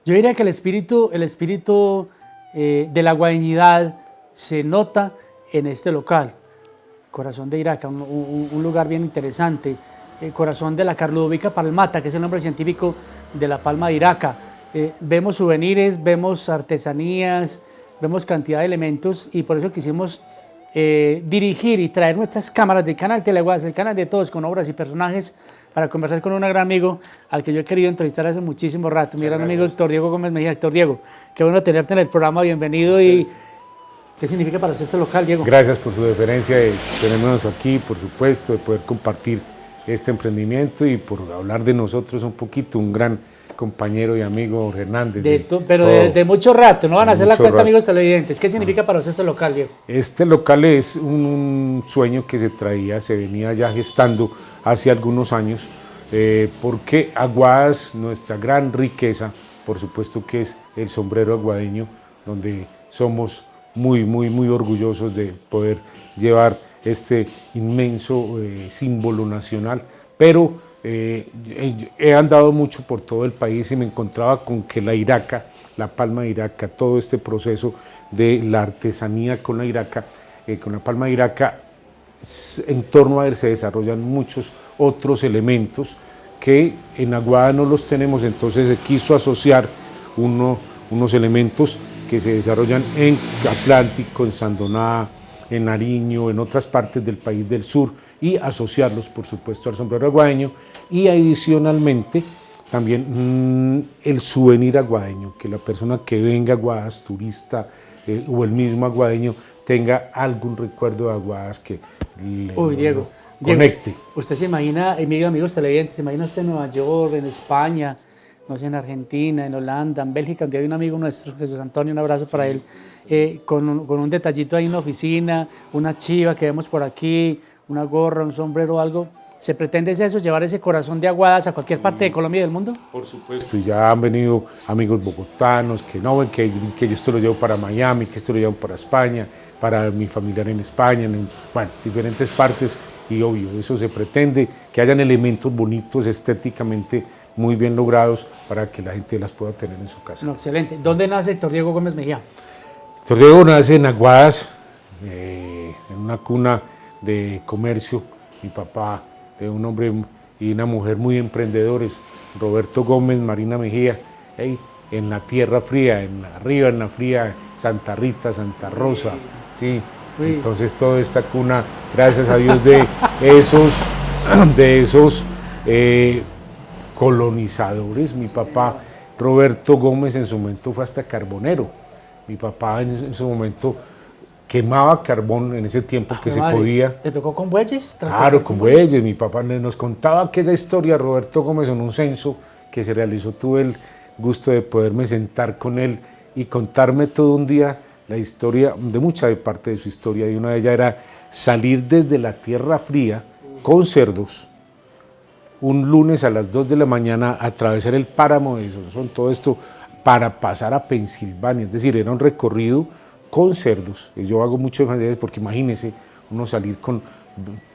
Yo diría que el espíritu de la guadeñidad se nota en este local, Corazón de Iraca, un lugar bien interesante, Corazón de la Carludovica palmata, que es el nombre científico de la palma de Iraca. Vemos souvenirs, vemos artesanías, vemos cantidad de elementos y por eso quisimos dirigir y traer nuestras cámaras del canal Teleguas, el canal de todos, con obras y personajes, para conversar con un gran amigo al que yo he querido entrevistar hace muchísimo rato, mi gran amigo Héctor Diego Gómez Mejía. Héctor Diego, qué bueno tenerte en el programa, bienvenido. Y ¿qué significa para usted este local, Diego? Gracias por su deferencia de tenernos aquí, por supuesto, de poder compartir este emprendimiento y por hablar de nosotros un poquito, un gran compañero y amigo Jorge Hernández. Pero de mucho rato, no van a hacer la cuenta, amigos televidentes. ¿Qué significa para usted este local, Diego? Este local es un sueño que se venía ya gestando hace algunos años, porque Aguadas, nuestra gran riqueza, por supuesto que es el sombrero aguadeño, donde somos muy orgullosos de poder llevar este inmenso símbolo nacional, pero he andado mucho por todo el país y me encontraba con que la Iraca, la palma de Iraca, todo este proceso de la artesanía con la Iraca, con la palma de Iraca, en torno a él se desarrollan muchos otros elementos que en Aguada no los tenemos, entonces se quiso asociar unos elementos que se desarrollan en Atlántico, en Sandoná, en Nariño, en otras partes del país del sur, y asociarlos, por supuesto, al sombrero aguadeño, y adicionalmente también el souvenir aguadeño, que la persona que venga a Aguadas, turista o el mismo aguadeño, tenga algún recuerdo de Aguadas que Diego, conecte. Diego, usted se imagina, amigos televidentes, se imagina usted en Nueva York, en España, no sé, en Argentina, en Holanda, en Bélgica, donde hay un amigo nuestro, Jesús Antonio, un abrazo para él, con un detallito ahí en la oficina, una chiva que vemos por aquí, una gorra, un sombrero, algo. ¿Se pretende eso, llevar ese corazón de Aguadas a cualquier parte de Colombia y del mundo? Por supuesto, y ya han venido amigos bogotanos que no ven que yo esto lo llevo para Miami, que esto lo llevo para España, para mi familiar en España, bueno, diferentes partes, y obvio, eso se pretende, que hayan elementos bonitos, estéticamente muy bien logrados, para que la gente las pueda tener en su casa. No, excelente. ¿Dónde nace Héctor Diego Gómez Mejía? Héctor Diego nace en Aguadas, en una cuna de comercio. Mi papá, un hombre y una mujer muy emprendedores, Roberto Gómez, Marina Mejía, en la tierra fría, arriba en la fría, Santa Rita, Santa Rosa, sí. Entonces toda esta cuna, gracias a Dios, de esos colonizadores. Mi papá Roberto Gómez en su momento fue hasta carbonero. Mi papá en su momento quemaba carbón en ese tiempo que se podía. ¿Le tocó con bueyes? Claro, con bueyes. Mi papá nos contaba aquella historia, Roberto Gómez, en un censo que se realizó. Tuve el gusto de poderme sentar con él y contarme todo un día la historia, de mucha parte de su historia, y una de ellas era salir desde la tierra fría con cerdos, un lunes a las 2 de la mañana, atravesar el páramo de Sonsón, todo esto para pasar a Pensilvania, es decir, era un recorrido con cerdos. Yo hago mucho énfasis porque imagínense uno salir con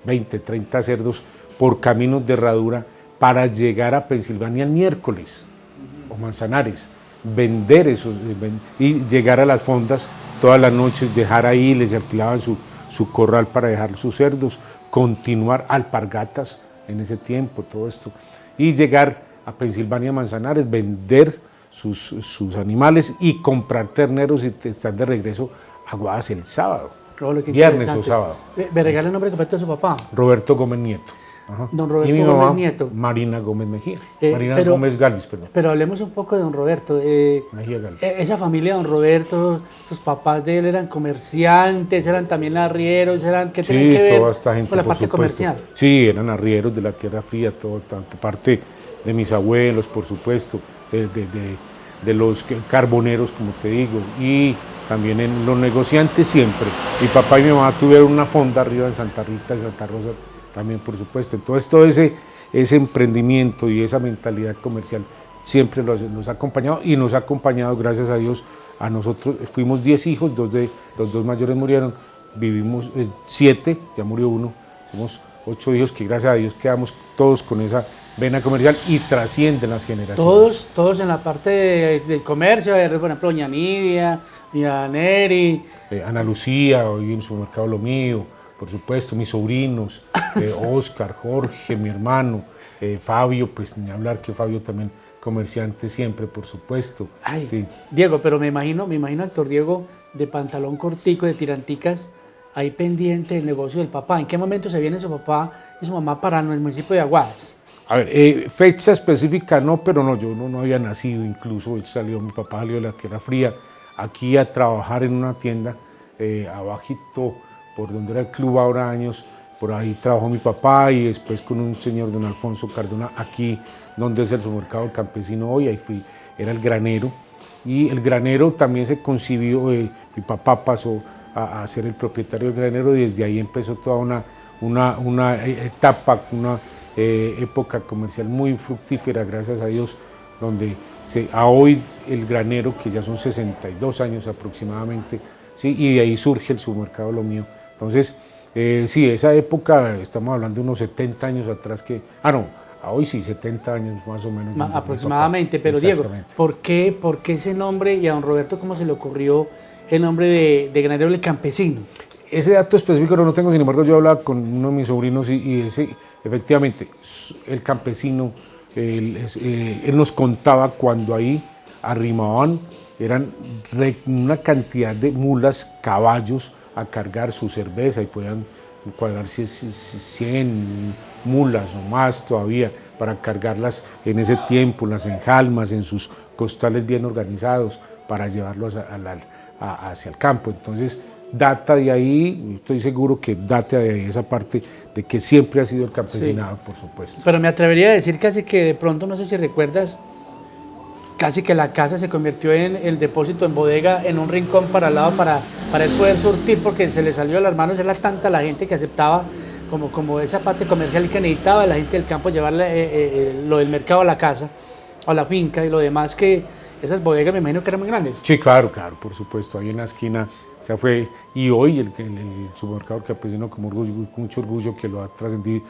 20, 30 cerdos por caminos de herradura para llegar a Pensilvania el miércoles, o Manzanares, vender esos y llegar a las fondas todas las noches, dejar ahí, les alquilaban su corral para dejar sus cerdos, continuar alpargatas en ese tiempo, todo esto, y llegar a Pensilvania, Manzanares, vender sus animales y comprar terneros y estar de regreso a Aguadas el sábado, viernes o sábado. ¿Me regala el nombre completo de su papá? Roberto Gómez Nieto. Ajá. Don Roberto y mi Gómez mamá, Nieto. Marina Gómez Mejía. Gómez Galvis, perdón. Pero hablemos un poco de don Roberto. Mejía Galvis. Esa familia de don Roberto, los papás de él eran comerciantes, eran también arrieros, ¿qué tenían que ver toda esta gente, con la parte comercial? Sí, eran arrieros de la tierra fría, tanto parte de mis abuelos, por supuesto, de los carboneros, como te digo, y también en los negociantes siempre. Mi papá y mi mamá tuvieron una fonda arriba en Santa Rita, en Santa Rosa, también, por supuesto. Entonces todo ese emprendimiento y esa mentalidad comercial siempre nos ha acompañado, y nos ha acompañado, gracias a Dios, a nosotros. Fuimos 10 hijos, los dos mayores murieron, vivimos 7, ya murió uno, somos 8 hijos que gracias a Dios quedamos todos con esa vena comercial y trascienden las generaciones. Todos en la parte del comercio, por ejemplo, doña Nidia, doña Neri. Ana Lucía, hoy en su mercado Lo Mío, por supuesto, mis sobrinos, Oscar, Jorge, mi hermano, Fabio, pues ni hablar que Fabio también comerciante siempre, por supuesto. Ay, sí. Diego, pero me imagino actor Diego de pantalón cortico, de tiranticas, ahí pendiente del negocio del papá. ¿En qué momento se viene su papá y su mamá para el municipio de Aguadas? A ver, fecha específica no, pero no, yo no había nacido, incluso mi papá salió de la Tierra Fría, aquí a trabajar en una tienda, abajito, por donde era el club ahora años, por ahí trabajó mi papá y después con un señor, don Alfonso Cardona, aquí donde es el supermercado del campesino hoy, ahí era el granero, y el granero también se concibió, mi papá pasó a ser el propietario del granero y desde ahí empezó toda una etapa, una época comercial muy fructífera, gracias a Dios, donde a hoy el granero, que ya son 62 años aproximadamente, ¿sí? Y de ahí surge el supermercado Lo Mío. Entonces, sí, esa época, estamos hablando de unos 70 años atrás a hoy sí, 70 años más o menos. Aproximadamente, pero Diego, ¿por qué ese nombre y a don Roberto cómo se le ocurrió el nombre de Granero del Campesino? Ese dato específico no lo tengo, sin embargo yo hablaba con uno de mis sobrinos y efectivamente, el campesino, él nos contaba cuando ahí arrimaban, eran una cantidad de mulas, caballos a cargar su cerveza y podían cuadrarse 100 mulas o más todavía para cargarlas en ese tiempo, las enjalmas, en sus costales bien organizados para llevarlos hacia el campo. Entonces, data de ahí, estoy seguro que data de ahí esa parte de que siempre ha sido el campesinado, sí, por supuesto. Pero me atrevería a decir casi que de pronto, no sé si recuerdas, casi que la casa se convirtió en el depósito en bodega, en un rincón para al lado para él poder surtir, porque se le salió de las manos, era tanta la gente que aceptaba como esa parte comercial que necesitaba la gente del campo llevarle lo del mercado a la casa, a la finca y lo demás, que esas bodegas me imagino que eran muy grandes. Sí, claro, por supuesto, ahí en la esquina. O sea, y hoy el supermercado campesino con mucho orgullo que lo ha trascendido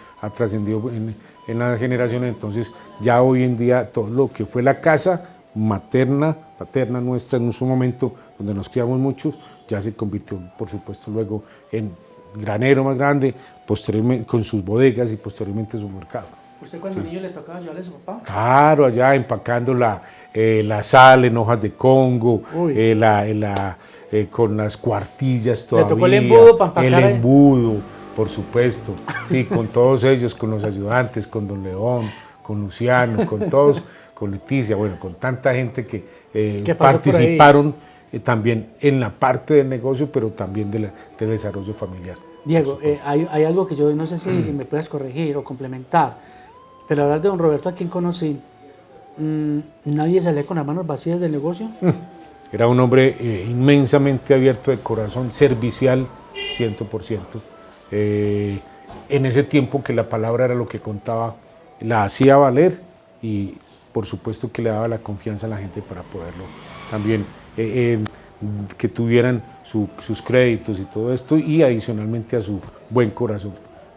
en las generaciones. Entonces ya hoy en día todo lo que fue la casa paterna nuestra en su momento, donde nos criamos muchos, ya se convirtió por supuesto luego en granero más grande, posteriormente con sus bodegas y posteriormente supermercado. ¿Usted cuando niño le tocaba llevarle a su papá? Claro, allá empacando la sal en hojas de Congo, con las cuartillas todavía. ¿Le tocó el embudo para empacar? El embudo, por supuesto, sí, con todos ellos, con los ayudantes, con don León, con Luciano, con todos, con Leticia, bueno, con tanta gente que participaron también en la parte del negocio, pero también del desarrollo familiar. Diego, hay algo que yo no sé si me puedes corregir o complementar, pero hablar de don Roberto, a quien conocí, ¿nadie salía con las manos vacías del negocio? Era un hombre inmensamente abierto de corazón, servicial 100%. En ese tiempo que la palabra era lo que contaba, la hacía valer y por supuesto que le daba la confianza a la gente para poderlo también, que tuvieran sus créditos y todo esto y adicionalmente a su buen corazón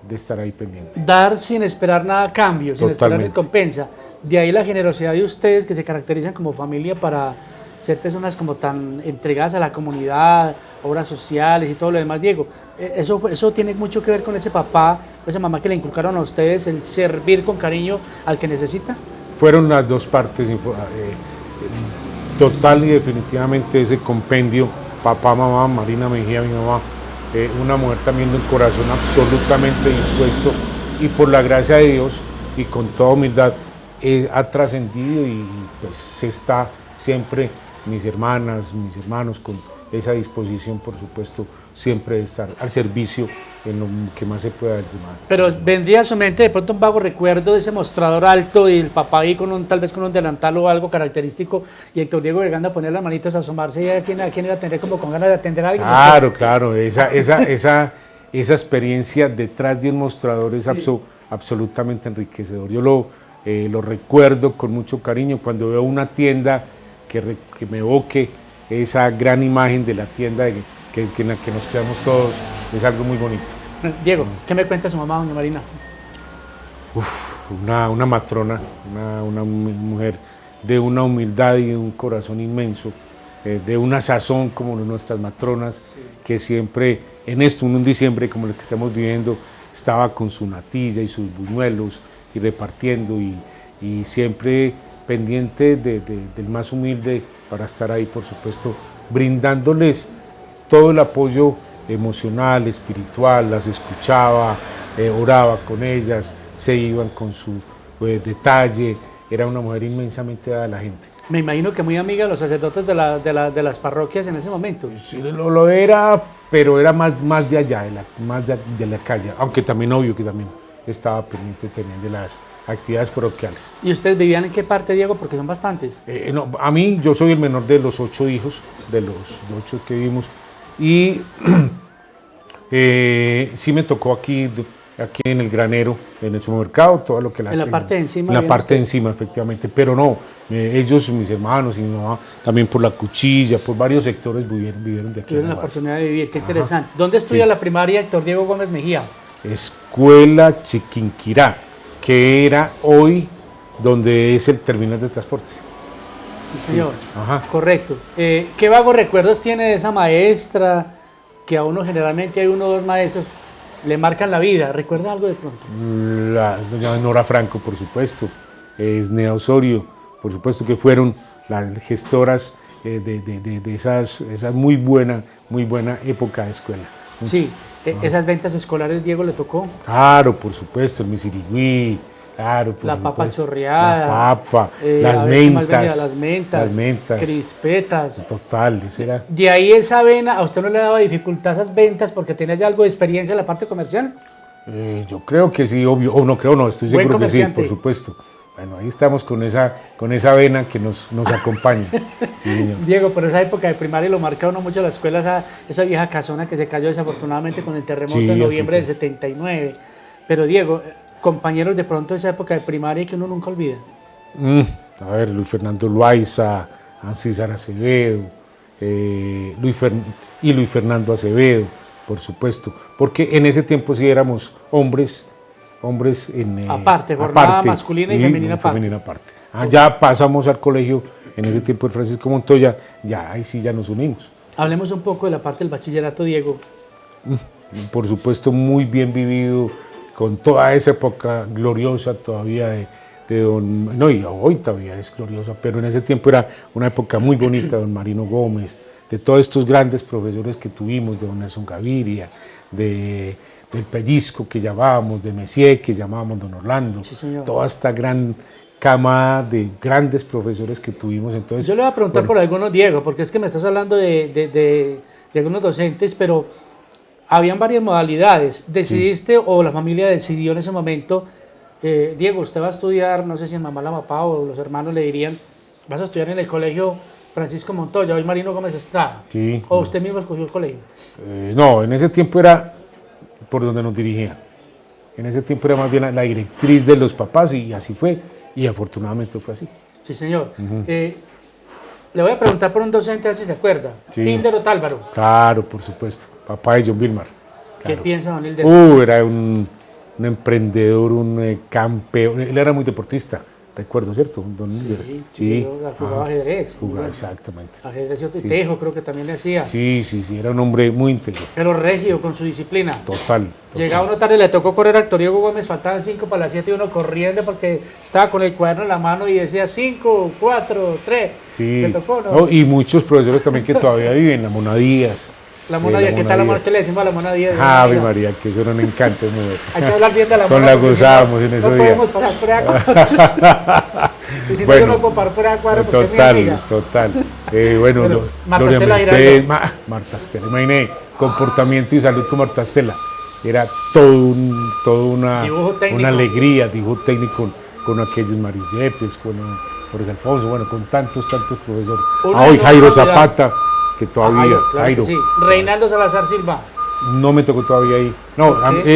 de estar ahí pendiente. Dar sin esperar nada a cambio, sin esperar recompensa. De ahí la generosidad de ustedes que se caracterizan como familia para ser personas como tan entregadas a la comunidad, obras sociales y todo lo demás. Diego, eso tiene mucho que ver con ese papá, esa mamá que le inculcaron a ustedes, el servir con cariño al que necesita. Fueron las dos partes, total y definitivamente ese compendio, papá, mamá, Marina Mejía, mi mamá, una mujer también de un corazón absolutamente dispuesto y por la gracia de Dios y con toda humildad ha trascendido y pues se está siempre, mis hermanas, mis hermanos, con esa disposición, por supuesto, siempre de estar al servicio en lo que más se pueda del humano. Pero vendría a su mente de pronto un vago recuerdo de ese mostrador alto y el papá ahí tal vez con un delantal o algo característico y Héctor Diego llegando a poner las manitas a asomarse y a quién iba a tener como con ganas de atender a alguien. Claro, esa experiencia detrás de un mostrador es absolutamente enriquecedor. Yo lo recuerdo con mucho cariño cuando veo una tienda que me evoque esa gran imagen de la tienda en la que nos quedamos todos, es algo muy bonito. Diego, ¿qué me cuenta su mamá, doña Marina? Uf, una matrona, una mujer de una humildad y de un corazón inmenso, de una sazón como nuestras matronas, sí, que siempre en esto, un diciembre como el que estamos viviendo, estaba con su natilla y sus buñuelos y repartiendo y siempre pendiente del más humilde para estar ahí, por supuesto, brindándoles todo el apoyo emocional, espiritual, las escuchaba, oraba con ellas, se iban con su detalle, era una mujer inmensamente dada a la gente. Me imagino que muy amiga de los sacerdotes de las parroquias en ese momento. Sí, lo era, pero era más de allá, de la calle, aunque también obvio que también estaba pendiente también de las actividades parroquiales. ¿Y ustedes vivían en qué parte, Diego? Porque son bastantes. No, a mí, yo soy el menor de los 8 hijos, de los 8 que vivimos, y sí me tocó aquí en el granero, en el supermercado, todo lo que en la parte de encima. En la parte de encima, efectivamente, pero no, ellos, mis hermanos y mi mamá, también por la Cuchilla, por varios sectores vivieron de aquí. Tuvieron la oportunidad de vivir, qué interesante. Ajá. ¿Dónde estudia la primaria Héctor Diego Gómez Mejía? Escuela Chiquinquirá, que era hoy donde es el terminal de transporte. Sí, señor. Sí. Ajá. Correcto. ¿Qué vagos recuerdos tiene de esa maestra? Que a uno generalmente hay 1 o 2 maestros le marcan la vida. ¿Recuerda algo de pronto? La doña Nora Franco, por supuesto. Esnea Osorio, por supuesto, que fueron las gestoras de esa muy buena época de escuela. Sí, esas ventas escolares, Diego, ¿le tocó? Claro, por supuesto, el misirigüí, claro. La papa chorreada. La papa, las mentas. Las mentas. Crispetas. Total, era. De ahí esa vena, ¿a usted no le daba dificultad a esas ventas porque tenía ya algo de experiencia en la parte comercial? Yo creo que sí, obvio, o no creo, no, estoy seguro que sí, por supuesto. Bueno, ahí estamos con esa vena que nos acompaña. Sí, Diego, por esa época de primaria lo marca uno mucho la escuela, esa vieja casona que se cayó desafortunadamente con el terremoto en noviembre del 79. Pero Diego, compañeros de pronto de esa época de primaria que uno nunca olvida. A ver, Luis Fernando Loaiza, César Acevedo, Luis Fernando Acevedo, por supuesto, porque en ese tiempo sí éramos hombres aparte, jornada masculina y femenina aparte. Ya pasamos al colegio en ese tiempo de Francisco Montoya, ahí sí ya nos unimos. Hablemos un poco de la parte del bachillerato, Diego. Por supuesto, muy bien vivido, con toda esa época gloriosa todavía y hoy todavía es gloriosa, pero en ese tiempo era una época muy bonita, don Marino Gómez, de todos estos grandes profesores que tuvimos, de don Nelson Gaviria, del Pellizco que llamábamos, de Messier que llamábamos don Orlando, sí, señor. Toda esta gran camada de grandes profesores que tuvimos. Entonces, yo le voy a preguntar por algunos, Diego, porque es que me estás hablando de algunos docentes, pero habían varias modalidades. ¿Decidiste o la familia decidió en ese momento, Diego, usted va a estudiar, no sé si en mamá, la papá o los hermanos le dirían, vas a estudiar en el colegio Francisco Montoya, hoy Marino Gómez Estrada? Sí. ¿O usted mismo escogió el colegio? No, en ese tiempo era por donde nos dirigían. En ese tiempo era más bien la directriz de los papás y así fue, y afortunadamente fue así. Sí, señor. Le voy a preguntar por un docente, a ver si se acuerda. Sí. Hildero Tálvaro. Claro, por supuesto, papá de John Vilmar. Claro. ¿Qué piensa don Hildero? Era un emprendedor, un campeón, él era muy deportista. Recuerdo, ¿cierto? Don sí, jugaba ajedrez. Jugaba, exactamente. Ajedrez y tejo, creo que también le hacía. Sí, era un hombre muy inteligente. Pero regio, con su disciplina. Total. Llegaba uno tarde, le tocó correr a Héctor Diego Gómez, faltaban 5 para las 7 y uno corriendo porque estaba con el cuaderno en la mano y decía 5, 4, 3. Sí. ¿Le tocó, no? Y muchos profesores también que todavía viven, la Mona Díaz. La Mona Díaz, ¿qué tal la Mona? ¿Qué le decimos a la Mona Díaz? Ave María, que eso era un encanto. Hay que hablar bien de la Mona. Con la gozábamos en ese día. No podemos pasar por acá. Y si bueno, no, yo no puedo parar por acá porque total, es mi amiga. Total. Bueno, Marta Estela Mercedes, Marta Estela, imaginé, comportamiento y salud con Marta Estela. Era todo una alegría, dibujo técnico con aquellos Mario Yepes, con Jorge Alfonso, bueno, con tantos profesores. Hoy Jairo Zapata, que todavía, Jairo. Sí. Reinaldo Salazar Silva. No me tocó todavía ahí.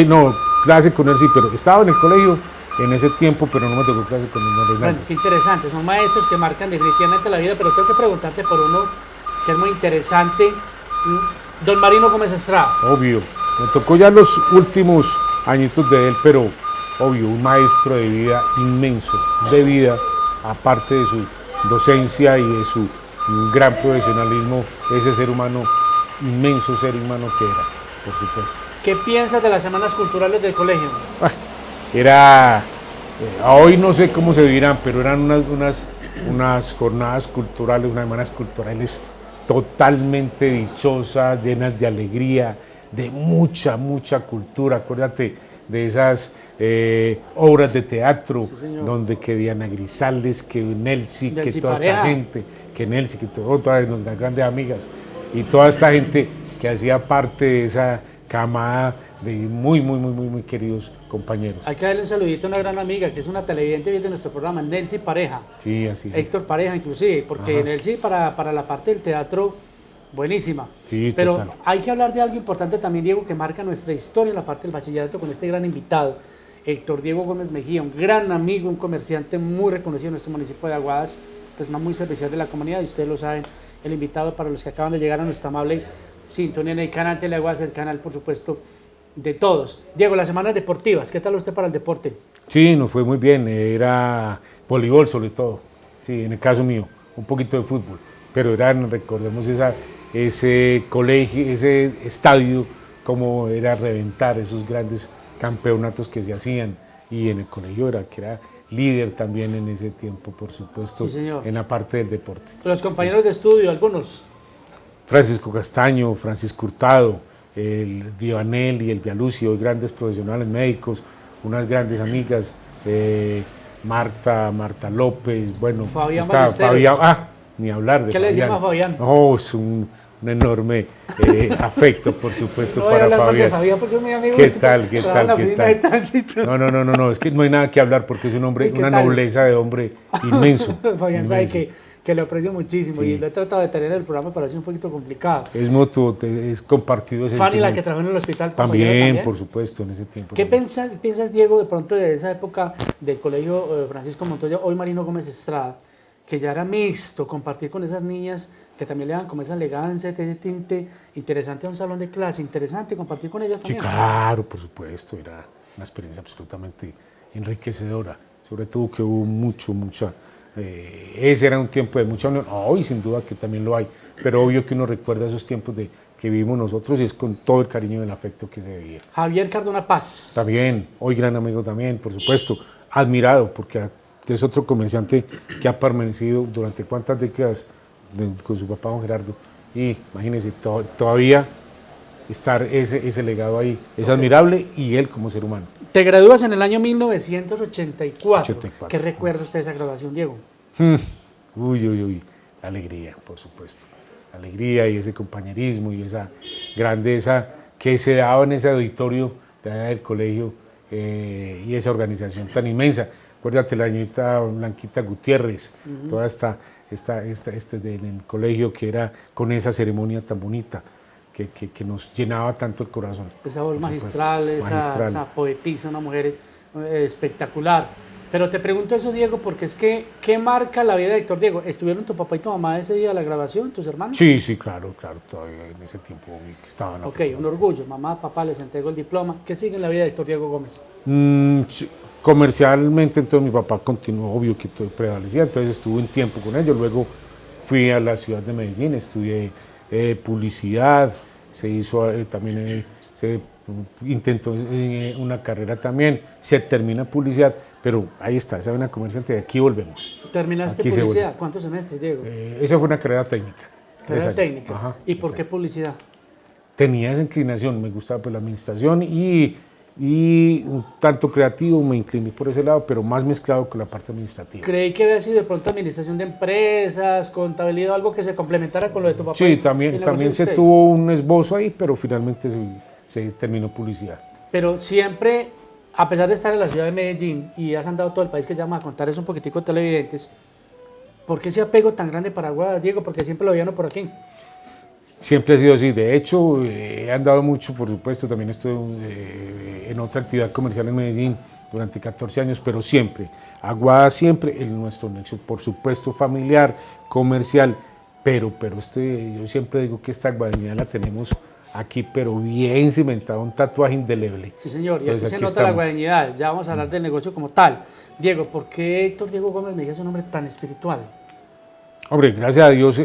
No, clase con él sí, pero estaba en el colegio en ese tiempo, pero no me tocó clase con don Reinaldo. Bueno, qué interesante, son maestros que marcan definitivamente la vida, pero tengo que preguntarte por uno que es muy interesante, don Marino Gómez Estrada. Obvio, me tocó ya los últimos añitos de él, pero obvio, un maestro de vida inmenso, de vida, aparte de su docencia y de su gran profesionalismo, ese ser humano, inmenso ser humano que era, por supuesto. ¿Qué piensas de las semanas culturales del colegio? Era, hoy no sé cómo se dirán, pero eran unas jornadas culturales, unas semanas culturales totalmente dichosas, llenas de alegría, de mucha cultura. Acuérdate de esas obras de teatro, Sí, donde que Diana Grisales, que Nelcy, que Nelcy toda Pareja. esta gente, que Nelcy, que todas nuestras grandes amigas, y toda esta gente que hacía parte de esa camada de muy queridos compañeros. Hay que darle un saludito a una gran amiga, que es una televidente de nuestro programa, Nelcy Pareja. Sí, así es. Héctor Pareja inclusive, porque Ajá. Nelcy para la parte del teatro, buenísima. Sí, pero total. hay que hablar de algo importante también, Diego, que marca nuestra historia en la parte del bachillerato con este gran invitado, Héctor Diego Gómez Mejía, un gran amigo, un comerciante muy reconocido en nuestro municipio de Aguadas, persona muy servicial de la comunidad, y ustedes lo saben, el invitado para los que acaban de llegar a nuestra amable sintonía en el canal Teleaguadas, el canal, por supuesto, de todos. Diego, las semanas deportivas, ¿qué tal usted para el deporte? Sí, nos fue muy bien, era voleibol sobre todo, sí, en el caso mío, un poquito de fútbol, pero recordemos ese colegio, ese estadio, como era reventar esos grandes campeonatos que se hacían, y en el colegio que era líder también en ese tiempo, por supuesto, Sí, señor. en la parte del deporte. Los compañeros de estudio, algunos. Francisco Castaño, Francisco Hurtado, el Divanel y el Vialucio, hoy grandes profesionales médicos, unas grandes amigas, Marta López, bueno, Fabián está Ballesteros. Fabián, ni hablar de ¿Qué le decimos a Fabián? No, es un enorme afecto, por supuesto, No voy a para hablar más de Fabián. Fabián porque es mi amigo. ¿Qué tal, qué Trabaja en la tal, qué oficina de tal? tránsito. No, es que no hay nada que hablar porque es un hombre, ¿Y qué una tal? nobleza de hombre inmenso. Fabián sabe inmenso. que lo aprecio muchísimo, Sí. y lo he tratado de tener en el programa, pero ha sido un poquito complicado. Es mutuo, es compartido ese Fanny, la sentimiento. que trabajó en el hospital. También, compañera, por supuesto, en ese tiempo. ¿Qué también. piensas, Diego, de pronto de esa época del colegio Francisco Montoya, hoy Marino Gómez Estrada, que ya era mixto, compartir con esas niñas que también le dan como esa elegancia, ese tinte interesante a un salón de clase, interesante compartir con ellas Sí, también? claro, por supuesto, era una experiencia absolutamente enriquecedora, sobre todo que hubo mucha, ese era un tiempo de mucha unión, hoy sin duda que también lo hay, pero obvio que uno recuerda esos tiempos que vivimos nosotros y es con todo el cariño y el afecto que se vivía. Javier Cardona Paz. También, hoy gran amigo también, por supuesto, admirado, porque es otro comerciante que ha permanecido durante cuántas décadas con su papá don Gerardo, y imagínense, todavía estar ese legado ahí es admirable, y él como ser humano. Te gradúas en el año 1984. 84. ¿Qué recuerda usted de esa graduación, Diego? Uy, la alegría, por supuesto, la alegría y ese compañerismo y esa grandeza que se daba en ese auditorio de allá del colegio, y esa organización tan inmensa. Acuérdate la señorita Blanquita Gutiérrez, toda en el colegio, que era con esa ceremonia tan bonita, que nos llenaba tanto el corazón. Esa voz por magistral, supuesto. esa poetisa, una mujer espectacular. Pero te pregunto eso, Diego, porque es que, ¿qué marca la vida de Héctor Diego? ¿Estuvieron tu papá y tu mamá ese día de la grabación, tus hermanos? Sí, claro, todavía en ese tiempo que estaban. Ok, un orgullo. Mamá, papá, les entregó el diploma. ¿Qué sigue en la vida de Héctor Diego Gómez? Sí, comercialmente, entonces mi papá continuó, obvio que todo prevalecía, entonces estuve un tiempo con ellos, luego fui a la ciudad de Medellín, estudié publicidad, se hizo también, se intentó una carrera también, se termina publicidad, pero ahí está, esa es una comerciante, de aquí volvemos. ¿Terminaste Aquí se publicidad? vuelve. ¿Cuántos semestres, Diego? Esa fue una carrera técnica. 3 Carrera años. técnica. Ajá, ¿Y por 3 qué años. publicidad? Tenía esa inclinación, me gustaba pues la administración y un tanto creativo, me incliné por ese lado, pero más mezclado con la parte administrativa. Creí que había sido de pronto administración de empresas, contabilidad, algo que se complementara con lo de tu papá. Sí, y el también negocio de se ustedes. tuvo un esbozo ahí, pero finalmente se terminó publicidad. Pero siempre, a pesar de estar en la ciudad de Medellín y has andado todo el país, que ya vamos a contar eso un poquitico televidentes, ¿por qué ese apego tan grande para Aguadas, Diego? Porque siempre lo veían por aquí. Siempre ha sido así. De hecho, he andado mucho, por supuesto, también estuve en otra actividad comercial en Medellín durante 14 años, pero siempre, Aguada siempre, nuestro nexo, por supuesto, familiar, comercial, pero yo siempre digo que esta guadaña la tenemos aquí, pero bien cimentado, un tatuaje indeleble. Sí, señor, y Entonces, aquí se aquí nota la estamos. guadañidad. Ya vamos a hablar del negocio como tal. Diego, ¿por qué Héctor Diego Gómez Mejía es un hombre tan espiritual? Hombre, gracias a Dios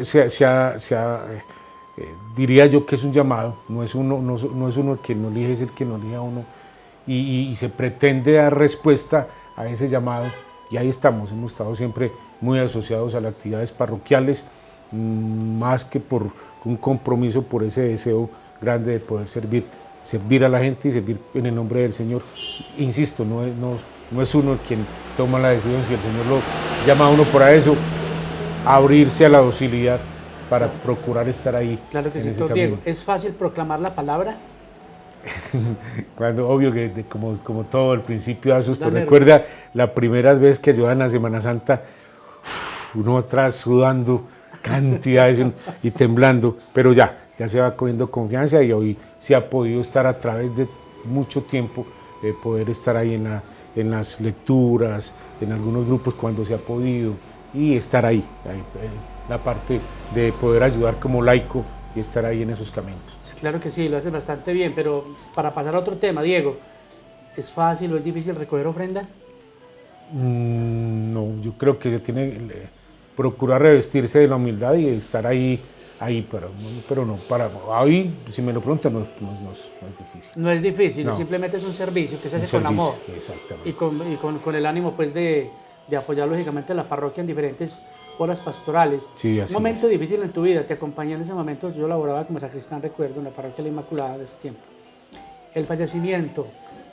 diría yo que es un llamado, no es uno el que no elige, es el que no elige a uno, y se pretende dar respuesta a ese llamado, y ahí estamos, hemos estado siempre muy asociados a las actividades parroquiales, más que por un compromiso, por ese deseo grande de poder servir a la gente y servir en el nombre del Señor. Insisto, no es uno el quien toma la decisión, si el Señor lo llama a uno para eso, abrirse a la docilidad para procurar estar ahí. Claro que en sí, ese Héctor camino. Diego. ¿Es fácil proclamar la palabra? Cuando, obvio que como todo, al principio da susto. Da nervios. Recuerda la primera vez que yo en la Semana Santa, uno atrás sudando cantidades y temblando, pero ya se va cogiendo confianza, y hoy se ha podido estar a través de mucho tiempo, poder estar ahí en las lecturas, en algunos grupos cuando se ha podido, y estar ahí, la parte de poder ayudar como laico y estar ahí en esos caminos. Sí, claro que sí, lo haces bastante bien, pero para pasar a otro tema, Diego, ¿es fácil o es difícil recoger ofrenda? No, yo creo que se tiene que procurar revestirse de la humildad y estar ahí, pero no, ahí, si me lo preguntan, no es difícil. No es difícil, No. simplemente es un servicio que se hace Un con servicio, amor exactamente. y con el ánimo pues de apoyar lógicamente a la parroquia en diferentes horas pastorales. Sí, Un así momento es. difícil en tu vida, te acompañé en ese momento, yo laboraba como sacristán, recuerdo, en la parroquia de la Inmaculada de ese tiempo. El fallecimiento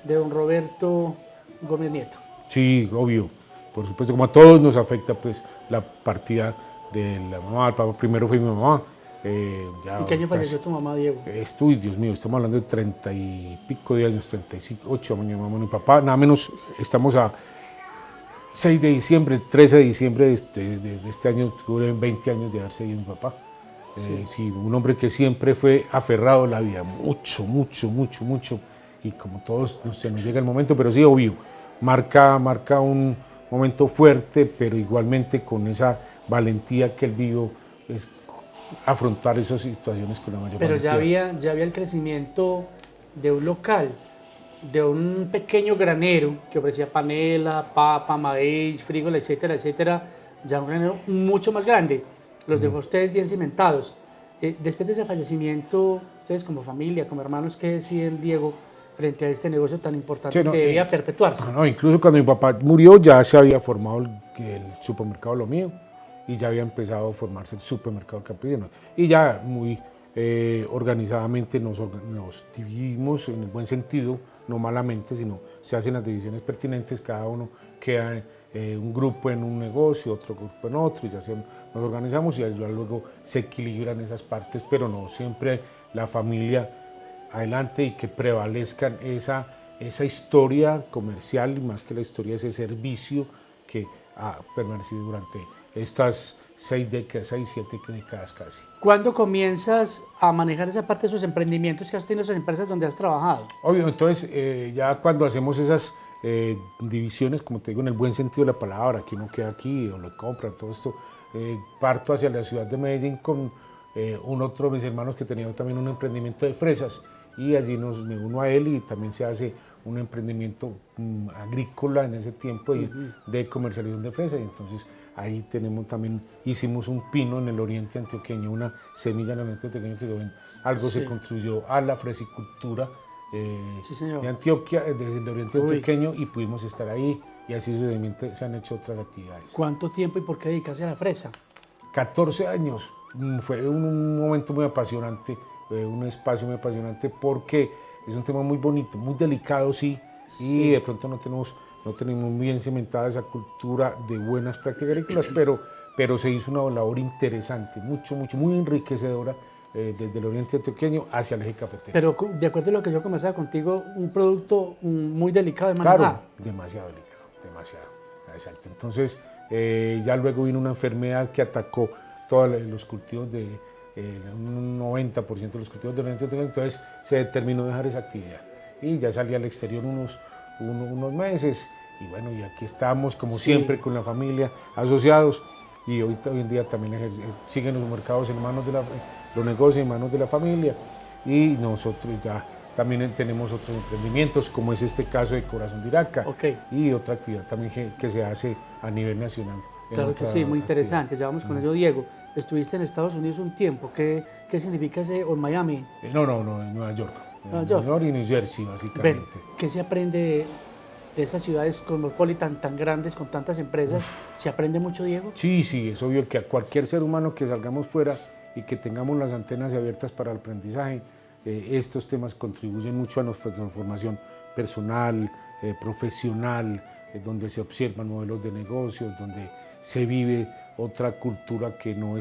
de don Roberto Gómez Nieto. Sí, obvio. Por supuesto, como a todos nos afecta pues la partida de la mamá. El papá primero fue mi mamá. ¿En qué año falleció tu mamá, Diego? Uy, Dios mío, estamos hablando de 30 y pico de años, 38 años, mi mamá y mi papá. Nada menos, estamos a 6 de diciembre, 13 de diciembre de este año, tuve 20 años de haberse ido mi papá. Sí, un hombre que siempre fue aferrado a la vida, mucho, y como todos se nos llega el momento, pero sí, obvio, marca un momento fuerte, pero igualmente con esa valentía que él vivió, es afrontar esas situaciones con la mayor Pero valentía. ya había el crecimiento de un local, de un pequeño granero que ofrecía panela, papa, maíz, frígola, etcétera, etcétera, ya un granero mucho más grande. Los dejó ustedes bien cimentados. Después de ese fallecimiento, ustedes como familia, como hermanos, ¿qué deciden, Diego, frente a este negocio tan importante Sí, no, que debía perpetuarse? No, incluso cuando mi papá murió ya se había formado el supermercado Lo Mío, y ya había empezado a formarse el supermercado campesino. Y ya muy organizadamente nos dividimos en el buen sentido, no malamente, sino se hacen las divisiones pertinentes, cada uno queda un grupo en un negocio, otro grupo en otro, y ya nos organizamos y ya luego se equilibran esas partes, pero no siempre la familia adelante, y que prevalezcan esa historia comercial, y más que la historia, ese servicio que ha permanecido durante estas 7 décadas casi. ¿Cuándo comienzas a manejar esa parte de esos emprendimientos que has tenido, esas empresas donde has trabajado? Obvio, entonces ya cuando hacemos esas divisiones, como te digo, en el buen sentido de la palabra, que uno queda aquí o lo compra, todo esto, parto hacia la ciudad de Medellín con un otro de mis hermanos que tenía también un emprendimiento de fresas, y allí me uno a él, y también se hace un emprendimiento agrícola en ese tiempo de comercialización de fresas, y entonces ahí hicimos un pino en el oriente antioqueño, una semilla en el oriente antioqueño, que algo se contribuyó a la fresicultura de Antioquia, desde el oriente antioqueño, y pudimos estar ahí, y así sucesivamente se han hecho otras actividades. ¿Cuánto tiempo y por qué dedicarse a la fresa? 14 años, fue un momento muy apasionante, un espacio muy apasionante, porque es un tema muy bonito, muy delicado, sí, y de pronto no tenemos muy bien cimentada esa cultura de buenas prácticas agrícolas, pero se hizo una labor interesante, muy enriquecedora, desde el oriente antioqueño hacia el eje cafetero. Pero de acuerdo a lo que yo conversaba contigo, un producto muy delicado de manejar. Claro, demasiado delicado, demasiado, exacto. Entonces, ya luego vino una enfermedad que atacó todos los cultivos un 90% de los cultivos del oriente antioqueño, entonces se determinó dejar esa actividad. Y ya salí al exterior unos meses, y bueno, y aquí estamos como siempre con la familia, asociados, y hoy en día también siguen los mercados en manos de los negocios en manos de la familia, y nosotros ya también tenemos otros emprendimientos, como es este caso de Corazón de Iraca, y otra actividad también que se hace a nivel nacional. Claro que sí, muy interesante. Ya vamos con ello, Diego. Estuviste en Estados Unidos un tiempo. ¿Qué significa ese, o en Miami? No, en Nueva York. Nueva York y New Jersey, básicamente. ¿Qué se aprende de esas ciudades cosmopolitan tan grandes, con tantas empresas? ¿Se aprende mucho, Diego? Sí, es obvio que a cualquier ser humano que salgamos fuera y que tengamos las antenas abiertas para el aprendizaje, estos temas contribuyen mucho a nuestra transformación personal, profesional, donde se observan modelos de negocios, donde se vive otra cultura que no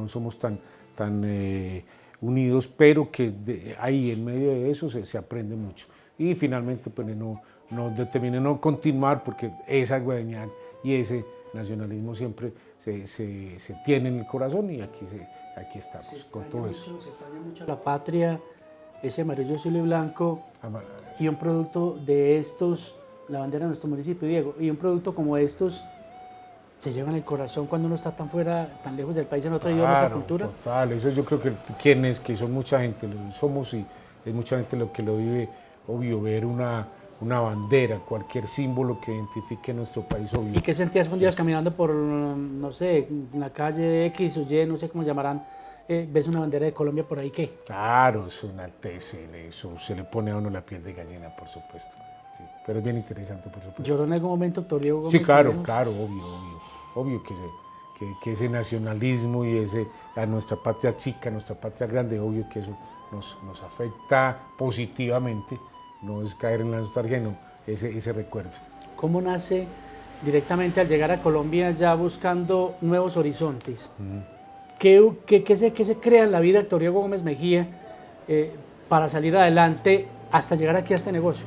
somos tan unidos, pero que ahí en medio de eso se aprende mucho. Y finalmente pues no determiné no continuar, porque esa guayanidad y ese nacionalismo siempre se tiene en el corazón, y aquí estamos con todo eso. Se extraña mucho la patria, ese amarillo, azul y blanco, y un producto de estos, la bandera de nuestro municipio, Diego, y un producto como estos se lleva en el corazón cuando uno está tan fuera, tan lejos del país, en otro idioma, en otra cultura. Total, eso yo creo que son mucha gente, somos, y es mucha gente lo que lo vive, obvio, ver una bandera, cualquier símbolo que identifique nuestro país, obvio. ¿Y qué sentías cuando ibas caminando por, no sé, la calle X o Y, no sé cómo llamarán, ves una bandera de Colombia por ahí, qué? Claro, es un altece, eso se le pone a uno la piel de gallina, por supuesto. Sí, pero es bien interesante, por supuesto. ¿Lloró en algún momento, doctor Diego Gómez? Sí, claro, obvio que ese nacionalismo y a nuestra patria chica, nuestra patria grande, obvio que eso nos afecta positivamente. No es caer en la nostalgia, no, ese recuerdo. ¿Cómo nace directamente al llegar a Colombia ya buscando nuevos horizontes? ¿Qué se crea en la vida de Héctor Diego Gómez Mejía para salir adelante hasta llegar aquí a este negocio?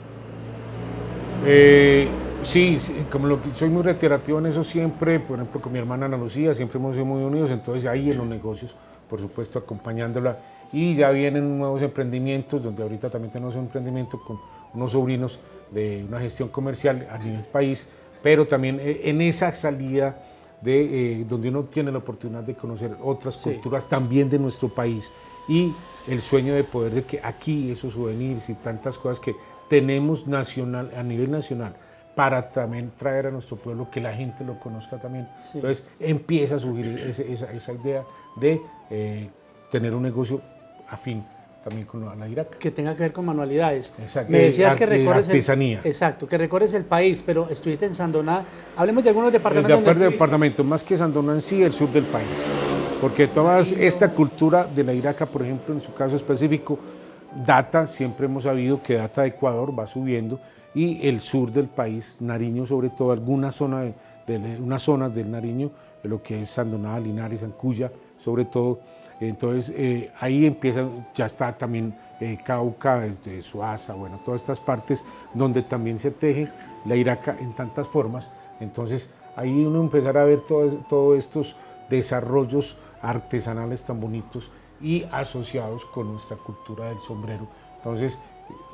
Sí, como soy muy reiterativo en eso siempre, por ejemplo con mi hermana Ana Lucía, siempre hemos sido muy unidos, entonces ahí en los negocios, por supuesto acompañándola, y ya vienen nuevos emprendimientos, donde ahorita también tenemos un emprendimiento con unos sobrinos de una gestión comercial a nivel país, pero también en esa salida donde uno tiene la oportunidad de conocer otras culturas también de nuestro país, y el sueño de poder de que aquí esos souvenirs y tantas cosas que tenemos a nivel nacional, para también traer a nuestro pueblo, que la gente lo conozca también. Sí. Entonces empieza a surgir esa idea de tener un negocio afín también con la Iraca. Que tenga que ver con manualidades. Exacto. Me decías que recorres artesanía. Exacto, que recorres el país, pero estuviste en Sandoná. Hablemos de algunos departamentos. Departamento, más que Sandoná en sí, el sur del país. Porque toda esta cultura de la Iraca, por ejemplo, en su caso específico, siempre hemos sabido que data de Ecuador, va subiendo, y el sur del país, Nariño sobre todo, unas zonas del Nariño, lo que es Sandoná, Linares, Ancuya, sobre todo. Entonces ahí ya está también Cauca, desde Suaza, bueno, todas estas partes donde también se teje la Iraca en tantas formas. Entonces ahí uno empezará a ver todos estos desarrollos artesanales tan bonitos y asociados con nuestra cultura del sombrero. Entonces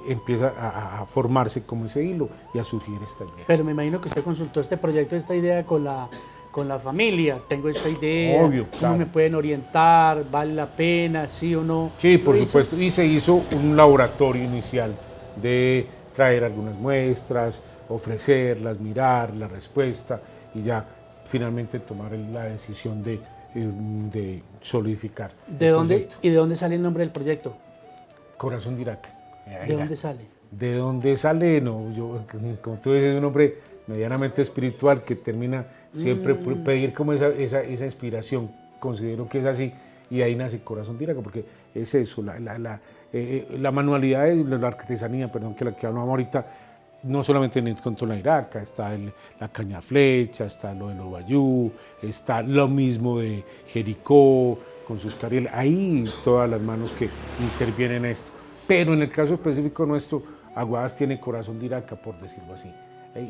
empieza a formarse como ese hilo y a surgir esta idea. Pero me imagino que usted consultó este proyecto, esta idea con la familia. Tengo esta idea, obvio, claro. ¿Cómo me pueden orientar? ¿Vale la pena? ¿Sí o no? Sí, por supuesto. Y se hizo un laboratorio inicial de traer algunas muestras, ofrecerlas, mirar la respuesta y ya finalmente tomar la decisión de solidificar. ¿De dónde sale el nombre del proyecto? Corazón de Iraca. ¿De dónde sale? ¿De dónde sale? No, yo, como tú dices, un hombre medianamente espiritual que termina siempre pedir como esa inspiración. Considero que es así, y ahí nace Corazón de Iraca, porque es eso, la manualidad y la artesanía, que hablamos ahorita, no solamente en cuanto a la Iraca, está la caña flecha, está lo de los bayú, está lo mismo de Jericó, con sus carriles, ahí todas las manos que intervienen en esto. Pero en el caso específico nuestro, Aguadas tiene Corazón de Iraca, por decirlo así,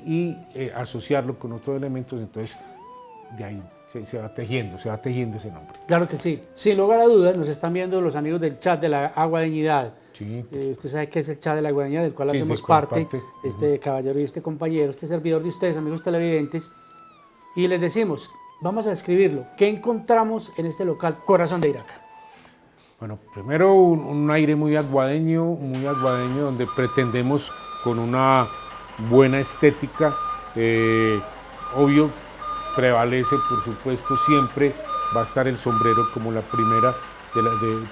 y asociarlo con otros elementos, entonces de ahí se va tejiendo ese nombre. Claro que sí, sin lugar a dudas, nos están viendo los amigos del chat de la Aguadeñidad. Sí. Usted sabe qué es el chat de la Aguadeñidad, del cual hacemos parte, este caballero y este compañero, este servidor de ustedes, amigos televidentes, y les decimos Vamos a describirlo. ¿Qué encontramos en este local Corazón de Irak? Bueno, primero un aire muy aguadeño, donde pretendemos con una buena estética. Obvio, prevalece, por supuesto, siempre va a estar el sombrero como la primera,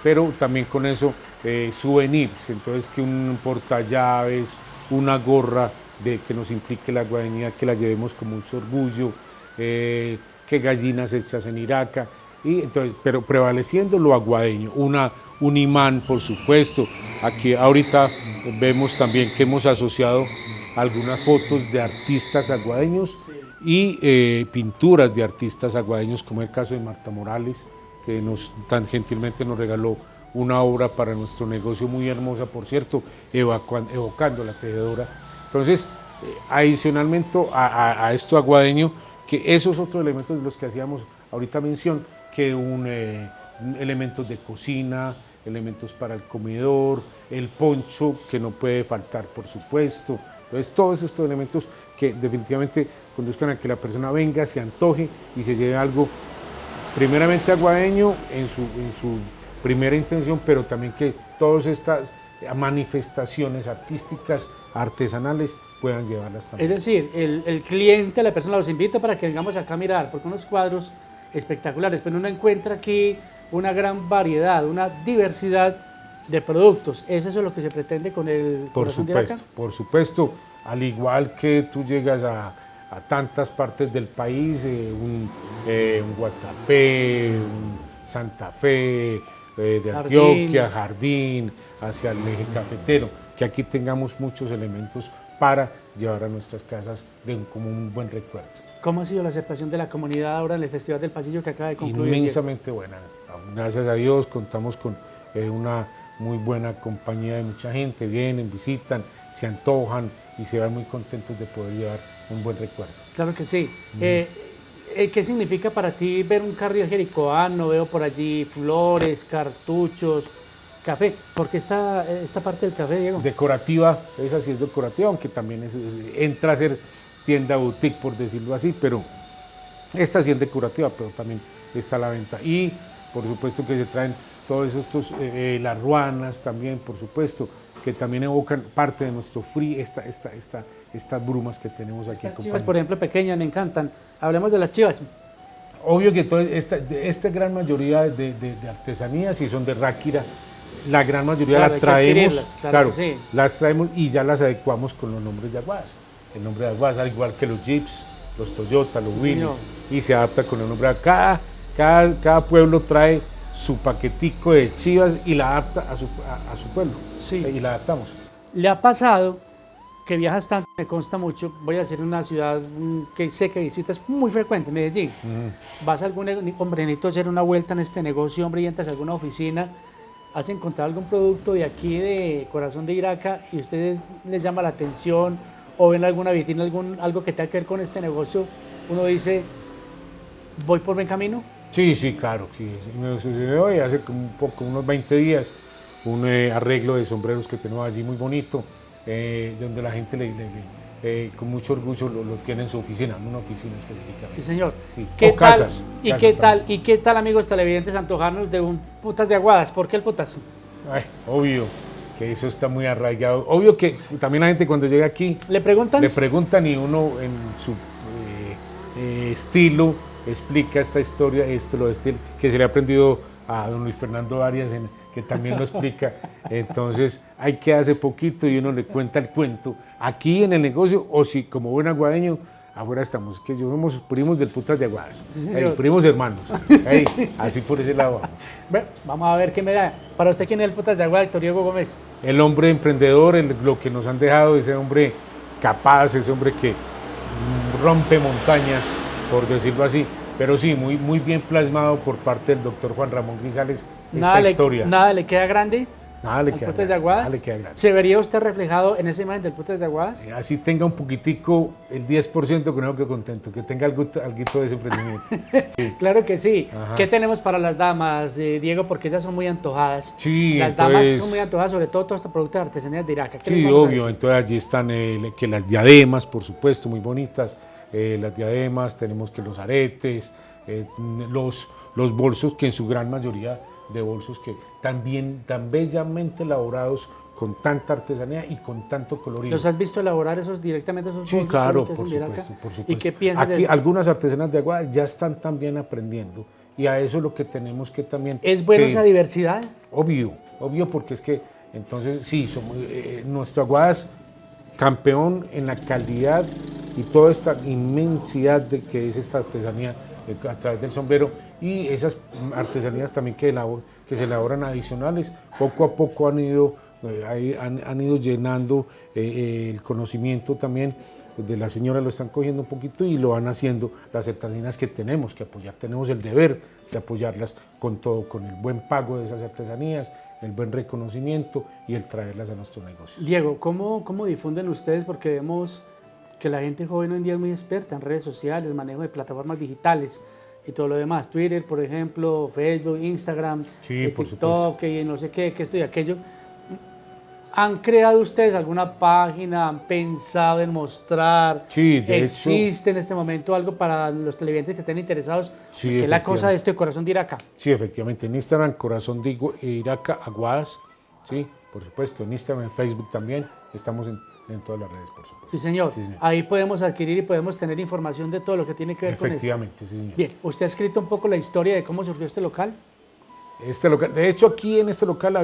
pero también con eso souvenirs, entonces que un portallaves, una gorra que nos implique la guadenía, que la llevemos con mucho orgullo, que gallinas hechas en Iraca, y entonces, pero prevaleciendo lo aguadeño, un imán, por supuesto. Aquí ahorita vemos también que hemos asociado algunas fotos de artistas aguadeños y pinturas de artistas aguadeños, como el caso de Marta Morales, que tan gentilmente nos regaló una obra para nuestro negocio muy hermosa, por cierto, evocando a la tejedora. Entonces, adicionalmente a esto aguadeño, que esos otros elementos de los que hacíamos ahorita mención, que elementos de cocina, elementos para el comedor, el poncho que no puede faltar, por supuesto. Entonces, todos estos elementos que definitivamente conduzcan a que la persona venga, se antoje y se lleve algo primeramente aguadeño en su primera intención, pero también que todas estas manifestaciones artísticas, artesanales, puedan llevarlas también. Es decir, el cliente, la persona, los invito para que vengamos acá a mirar, porque unos cuadros espectaculares, pero uno encuentra aquí una gran variedad, una diversidad de productos. ¿Es eso lo que se pretende con el Corazón de Irak? Por supuesto, al igual que tú llegas a tantas partes del país, un Guatapé, un Santa Fe, de Antioquia, Jardín, hacia el eje cafetero, que aquí tengamos muchos elementos para llevar a nuestras casas como un buen recuerdo. ¿Cómo ha sido la aceptación de la comunidad ahora en el Festival del Pasillo que acaba de concluir? Inmensamente buena. Gracias a Dios contamos con una muy buena compañía de mucha gente, vienen, visitan, se antojan y se van muy contentos de poder llevar un buen recuerdo. Claro que sí. ¿Qué significa para ti ver un carril jericoano? Veo por allí flores, cartuchos, café. ¿Por qué esta parte del café, Diego? Decorativa, esa sí es decorativa, aunque también entra a ser tienda boutique, por decirlo así, pero esta sí es decorativa, pero también está a la venta. Y por supuesto que se traen todos estos, las ruanas también, por supuesto, que también evocan parte de nuestro frío, estas brumas que tenemos aquí. Estas chivas, por ejemplo, pequeñas, me encantan. Hablemos de las chivas. Obvio que esta gran mayoría de artesanías, si son de Ráquira, la gran mayoría la traemos, claro, sí, las traemos y ya las adecuamos con los nombres de Aguadas. El nombre de Aguadas, al igual que los Jeeps, los Toyota, los Willys, y se adapta con el nombre de cada pueblo trae su paquetico de chivas y la adapta a su pueblo, sí, y la adaptamos. ¿Le ha pasado que viajas tanto? Me consta mucho, voy a hacer una ciudad que sé que visitas muy frecuente, Medellín. Vas a algún, hombre, necesito hacer una vuelta en este negocio, hombre, y entras a alguna oficina, has encontrado algún producto de aquí de Corazón de Iraca y a ustedes les llama la atención o ven alguna vitrina, algo que tenga que ver con este negocio, uno dice, ¿voy por buen camino? Sí, claro, sí, me sucedió hace unos 20 días un arreglo de sombreros que tenemos allí muy bonito, donde la gente con mucho orgullo lo tiene en su oficina, en una oficina específicamente. Sí, señor. Sí. ¿Qué tal, casas, ¿Y qué tal, amigos televidentes, antojarnos de un putas de Aguadas? ¿Por qué el putas? Ay, obvio que eso está muy arraigado. Obvio que también la gente cuando llega aquí le preguntan y uno en su estilo explica esta historia, esto, lo de estilo, que se le ha aprendido a don Luis Fernando Arias, que también lo explica. Entonces, hay que hace poquito y uno le cuenta el cuento aquí en el negocio, o si como buen aguadeño, afuera estamos, que yo somos primos del putas de Aguadas, primos hermanos, así por ese lado vamos. Bueno, vamos a ver qué me da. Para usted, ¿quién es el putas de Aguadas, Héctor Diego Gómez? El hombre emprendedor, lo que nos han dejado, ese hombre capaz, ese hombre que rompe montañas, por decirlo así, pero sí, muy bien plasmado por parte del doctor Juan Ramón Grisales esta historia. ¿Nada le queda grande? Nada le queda grande. Nada le queda grande. ¿Se vería usted reflejado en esa imagen del putas de Aguadas? Así tenga un poquitico, el 10%, con eso que contento, que tenga algo de ese emprendimiento. Sí. Claro que sí. Ajá. ¿Qué tenemos para las damas, Diego? Porque ellas son muy antojadas. Sí, las damas son muy antojadas, sobre todo estos productos de artesanías de Irak. Sí, obvio. Entonces allí están que las diademas, por supuesto, muy bonitas. Las diademas, tenemos que los aretes, los bolsos, que en su gran mayoría de bolsos que también tan bellamente elaborados, con tanta artesanía y con tanto colorido. ¿Los has visto elaborar directamente esos bolsos? Sí, claro, que por hacen supuesto, acá? por supuesto. ¿Y qué piensas de Aquí eso? algunas artesanas de Aguada ya están también aprendiendo, y a eso es lo que tenemos que también... ¿Es bueno esa diversidad? Obvio, porque es que entonces sí, nuestro Aguada es campeón en la calidad y toda esta inmensidad de que es esta artesanía a través del sombrero, y esas artesanías también que se elaboran adicionales, poco a poco han ido llenando el conocimiento también de la señora, lo están cogiendo un poquito y lo van haciendo las artesanías que tenemos que apoyar. Tenemos el deber de apoyarlas con todo, con el buen pago de esas artesanías, el buen reconocimiento y el traerlas a nuestros negocios. Diego, ¿cómo difunden ustedes? Porque vemos que la gente joven hoy en día es muy experta en redes sociales, manejo de plataformas digitales y todo lo demás. Twitter, por ejemplo, Facebook, Instagram, Sí, por TikTok supuesto. y no sé qué, esto y aquello. ¿Han creado ustedes alguna página? ¿Han pensado en mostrar? Sí, de ¿Existe en este momento algo para los televidentes que estén interesados? Sí, ¿Qué es la cosa de esto de Corazón de Iraca? Sí, efectivamente, en Instagram, Corazón de Iraca Aguadas, sí, por supuesto, en Instagram, en Facebook también, estamos en todas las redes, por supuesto. Sí, señor. Sí, señor. Ahí podemos adquirir y podemos tener información de todo lo que tiene que ver con esto. Efectivamente, sí, señor. Bien, ¿usted ha escrito un poco la historia de cómo surgió este local? Este local, de hecho, aquí en este local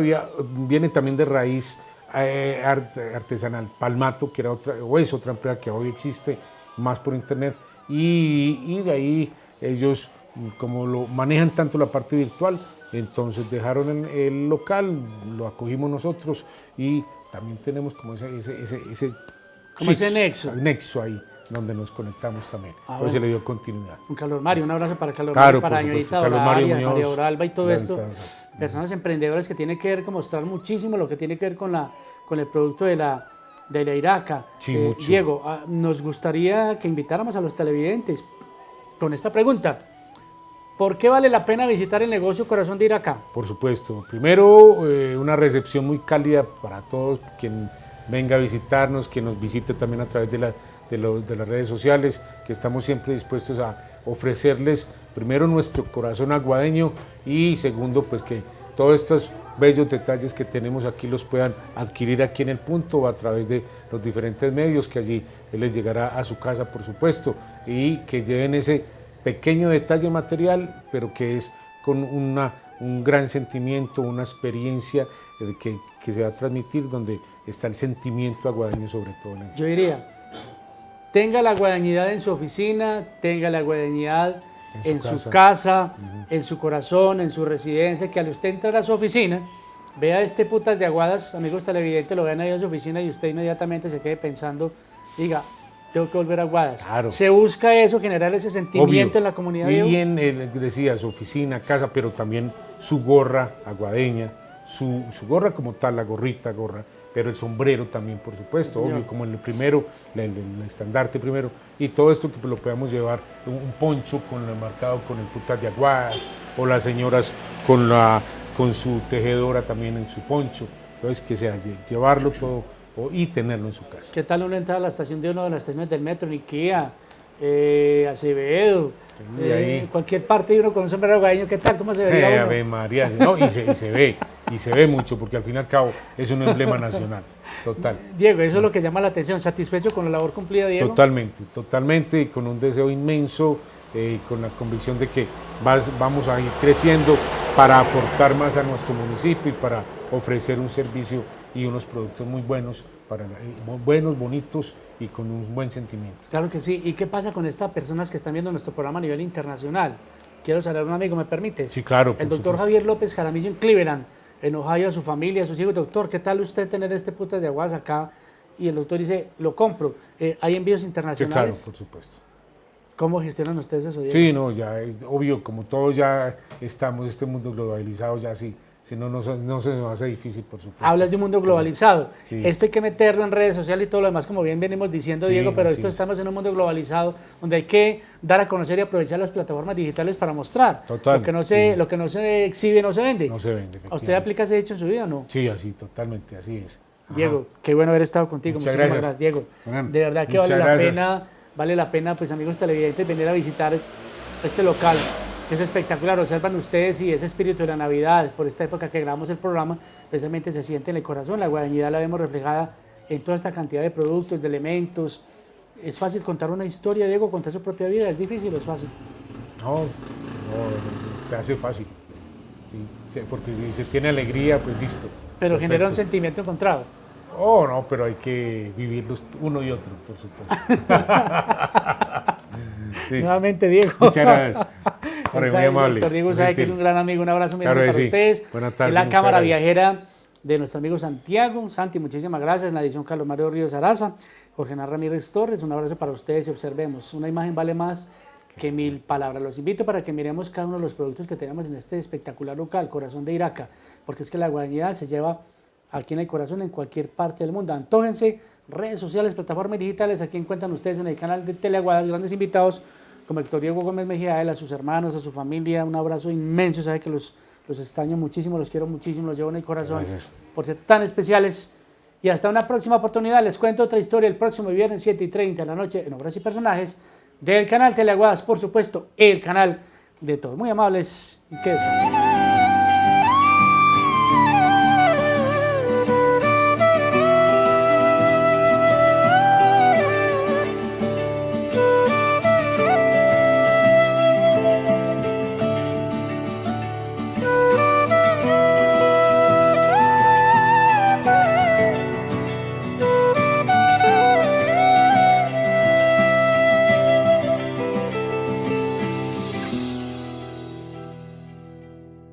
viene también de raíz artesanal Palmato, que era es otra empresa que hoy existe más por internet, y de ahí ellos, como lo manejan tanto la parte virtual, entonces dejaron el local, lo acogimos nosotros, y también tenemos como ese nexo ahí donde nos conectamos también. Entonces se le dio continuidad. Un Calor Mario, un abrazo para Calor Claro, Mario, para por supuesto. señorita Carlos Mario Doralia, Muñoz, María Oralba y todo esto. Exacto. Personas emprendedoras que tienen que ver con mostrar muchísimo lo que tiene que ver con el producto de la Iraca. Sí, mucho. Diego, nos gustaría que invitáramos a los televidentes con esta pregunta. ¿Por qué vale la pena visitar el negocio Corazón de Iraca? Por supuesto. Primero, una recepción muy cálida para todos, quien venga a visitarnos, quien nos visite también a través de las redes sociales, que estamos siempre dispuestos a ofrecerles primero nuestro corazón aguadeño, y segundo, pues que todos estos bellos detalles que tenemos aquí los puedan adquirir aquí en el punto o a través de los diferentes medios, que allí les llegará a su casa, por supuesto, y que lleven ese pequeño detalle material, pero que es con un gran sentimiento, una experiencia que se va a transmitir, donde está el sentimiento aguadeño sobre todo. Yo diría, tenga la guadañidad en su oficina, tenga la guadañidad en su casa, en su corazón, en su residencia, que al usted entrar a su oficina, vea este putas de Aguadas, amigos televidentes, lo vean ahí a su oficina y usted inmediatamente se quede pensando, diga, tengo que volver a Aguadas. Claro. Se busca eso, generar ese sentimiento. Obvio. En la comunidad. Y bien, decía, su oficina, casa, pero también su gorra aguadeña, su gorra como tal, la gorrita, pero el sombrero también, por supuesto, Señor. obvio, como el primero, el estandarte primero, y todo esto que lo podamos llevar, un poncho marcado con el putas de Aguadas, o las señoras con su tejedora también en su poncho, entonces que sea llevarlo todo y tenerlo en su casa. ¿Qué tal uno entra a la estación de una de las estaciones del metro, en Ikea, Acevedo, cualquier parte, y uno con un sombrero aguadeño? ¿Qué tal? ¿Cómo se vería uno? Ave María, no, y se ve mucho, porque al fin y al cabo es un emblema nacional, total. Diego, eso es lo que llama la atención. ¿Satisfecho con la labor cumplida, Diego? Totalmente, y con un deseo inmenso, con la convicción de que vamos a ir creciendo para aportar más a nuestro municipio y para ofrecer un servicio y unos productos muy buenos, buenos, bonitos y con un buen sentimiento. Claro que sí. ¿Y qué pasa con estas personas que están viendo nuestro programa a nivel internacional? Quiero saludar a un amigo, ¿me permite? Sí, claro. El doctor Javier López Jaramillo en Cleveland, en Ohio, a su familia, a sus hijos. Doctor, ¿qué tal usted tener este putas de Aguadas acá? Y el doctor dice, lo compro. ¿Hay envíos internacionales? Sí, claro, por supuesto. ¿Cómo gestionan ustedes eso, Diego? Sí, no, ya es obvio, como todos ya estamos, este mundo globalizado ya sí. Si no, no se nos hace difícil, por supuesto. Hablas de un mundo globalizado. Sí. Esto hay que meterlo en redes sociales y todo lo demás, como bien venimos diciendo, sí, Diego, pero sí. estamos en un mundo globalizado donde hay que dar a conocer y aprovechar las plataformas digitales para mostrar. Total, lo que no se exhibe no se vende. No se vende. ¿A usted aplica ese dicho en su vida o no? Sí, así, totalmente, así es. Ajá. Diego, qué bueno haber estado contigo. Muchas Muchísimas gracias. Diego. Bueno, de verdad que vale la pena, pues amigos televidentes, venir a visitar este local, que es espectacular. Observan ustedes y ese espíritu de la Navidad, por esta época que grabamos el programa, precisamente se siente en el corazón. La guadañidad la vemos reflejada en toda esta cantidad de productos, de elementos. ¿Es fácil contar una historia, Diego, contar su propia vida? ¿Es difícil o es fácil? No, se hace fácil. Sí, porque si se tiene alegría, pues listo. Pero Perfecto. genera un sentimiento encontrado. Oh, no, pero hay que vivirlos uno y otro, por supuesto. Sí. Nuevamente, Diego. Muchas gracias. Muy amable. Doctor Diego sabe que es un gran amigo. Un abrazo muy grande Claro para sí. ustedes. Buenas tardes. En la cámara gracias. viajera de nuestro amigo Santiago. Santi, muchísimas gracias. En la edición Carlos Mario Ríos Araza. Jorge Hernán Ramírez Torres. Un abrazo para ustedes y observemos. Una imagen vale más que 1000 palabras. Los invito para que miremos cada uno de los productos que tenemos en este espectacular local, Corazón de Iraca, porque es que la guadañidad se lleva aquí en el corazón, en cualquier parte del mundo. Antójense, redes sociales, plataformas digitales, aquí encuentran ustedes en el canal de Teleaguadas grandes invitados como Héctor Diego Gómez Mejía, a él, a sus hermanos, a su familia, un abrazo inmenso, sabe que los extraño muchísimo, los quiero muchísimo, los llevo en el corazón por ser tan especiales. Y hasta una próxima oportunidad, les cuento otra historia el próximo viernes 7:30 de la noche en Obras y Personajes del canal Teleaguadas, por supuesto, el canal de todos. Muy amables y que descansen.